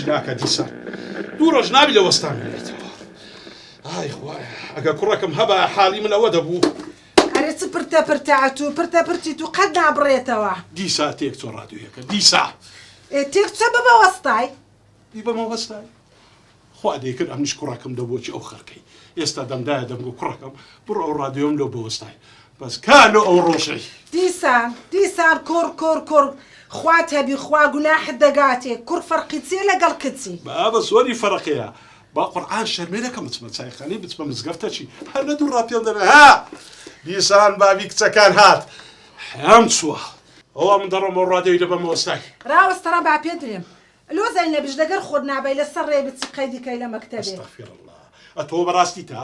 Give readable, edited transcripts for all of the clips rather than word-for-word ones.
ناکە دیسان دوو ڕۆژ نابی لە وەستان بێتەوە ئای خوایە ئەگە کوڕەکەم هەبا حاڵی من ئەوە دەبوو ئەرێ چ پرتە پرتەعەت و پرتە پرچیت و قەت نابڕێتەوە دیسا تێک چۆ ڕادیۆیەکە دیسا تێک چە ببە وەستای بی بەمە وەستای خوا دەیکرد ئەمنیش کوڕەکەم دەبۆچی ئەو خەرکەی ئێستا دەمدایە دەمگو کوڕەکەم بڕ ئەو ڕادیۆم لەو بەوەستای بەس کانۆ ئەو ڕۆژەی دیسان کوڕ خوات هەبی خوا گوناحت دەگاتێ کوڕ فەرقی چێ لەگەڵ کچی بابە زۆری فەرقەیە با قورئان شەرمێنەکەم بچمە چایخانەی بچمە مزگەفتە چی هەر لە دوو ڕاپێڵ دەبێ ها دیسان بابی کچەکان هات هەم چووە ئەوە من دەڕۆمە ڕادیۆی لە بەمە وەستای ڕاوەستەڕە با پێ درێم لۆزای نەبیش دەگەر خۆت نابی لەسەر ڕێ بچی قەیدیکەی لە مەکتەبێ ئەستەغفیرڵڵا ئەتۆ بەڕاستی تا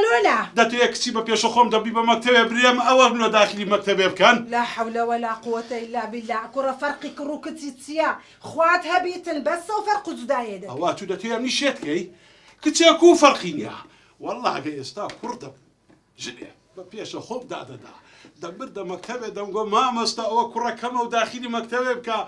لۆلا دەتوێت کچی بە پێش خۆم دەبی بە مەکتەبێ برێم ئەوە لە داخلی مەکتەبێ بکەن لا حول ولا قوة إلا بالله کوڕە فەرقی کڕ و کچی چییە خوات هەبیتن بەسە و فەرق و جودایە دەبێت ئەوە تو دەتوێت ئەمنی شێتکەی کچێک و فەرقی نییە وەڵڵا ئەگە ئێستا کوڕ دەبوو ژنێ بە پێشە خۆم دادەدا دەبردە مەکتەبێ دەمگۆ مامۆستا ئەوە کوڕەکەمە و داخلی مەکتەبێ بکە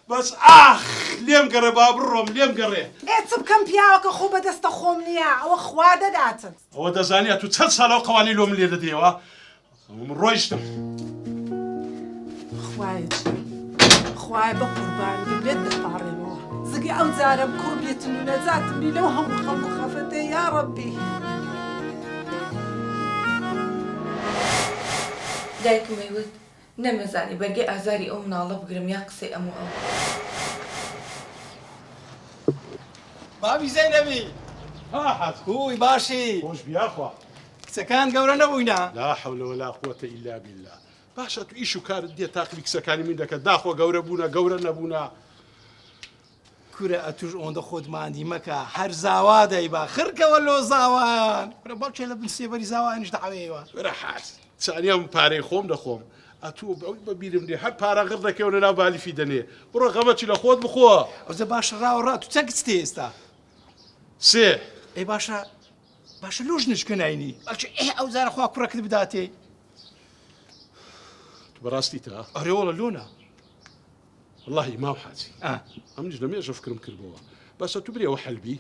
بەس ئاخ لێم گەڕێ با بڕۆم لێم گەڕێ چ بکەم پیاوەکە خۆ بەدەستە خۆم نییە ئەوە خوا دەداتن ئەوە دەزانێت تو چەند ساڵەوە قەوانی لۆم لێ دەدەیەوە من ڕۆیشتم خوایە بە قوربان بێت دەپاڕێمەوە زگی ئەو جارم کوڕ بێتن و نەجاتم بی لەو هەموو خەڵکو خەفەتێ یا ڕەبی دایکم وت نەمەزانی بەرگەی ئازاری ئەو مناڵە بگرم یا قسەی ئەموو ئەو بابی زەینەبی هات هوی باشی خۆش بیاخوا کچەکان گەورە نەبووینە لا حول ولا قوة إلا بالله باشە تو ئیش و کارت دێ تاقلی کچەکانی من دەکەت داخۆ گەورە بوونە گەورە نەبوونە کورە ئەتوش ئەوەندە خۆت ماندی مەکە هەر زاوا دەیبا خرکەوە لۆ زاوایان کورە بەڵکێ لە بن سێبەری زاوایانش دەعەوێیەوە وەرە حاج چانیام پارەی خۆم دەخۆم ئەتوو بەبیرم دێ هەر پارە غڕ دەکەونە ناو بالیفی دەنێ بڕۆ غەمەچی لە خۆت بخۆ ئەوزە باشە ڕاوەڕا تو چەند کچ تێ ئێستا سێ ئەی باشە لۆژ نشکەناینی بەڵکێ ئەو زارە خوا کوڕەکەت بداتێ تو بەڕاستی تا ئەرێوەڵە لۆنە والله ماو حاجی ئەمنیش لەمێژە فکرم کردبەوە باشە تو برێەوە حەلبی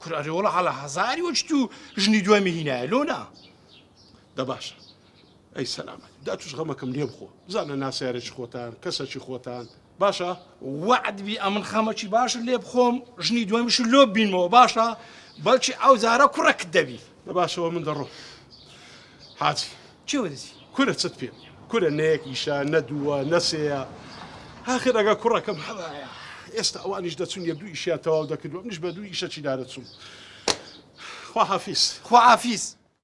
کورە ئەرێوەڵە هەڵە هەزاری وەچ تو ژنی دوای هینایە لۆنە دە باشە ئەی سەلامەت دا توش غەمەکەم لێ بخۆ بزانە ناسیارێکی خۆتان کەسەکی خۆتان باشە وعدبی ئەمن خەمەکی باشە لێ بخۆم ژنی دوایمش لۆ بینمەوە باشە بەڵکی ئەو زارە کوڕەکت دەبی دە باشەوە من دەڕۆ حاجی چێوە دەزی کورە چت پێم کورە نەیەک ئیشە نەدووە نەسەیە آخر ئەگە کوڕەکەم هەڵایە ئێستا ئەوانیش دەچون یە دوو ئیشیان تەواو دەکردووە منیش بە دوو ئیشەکی دارەچوم خوا حافیز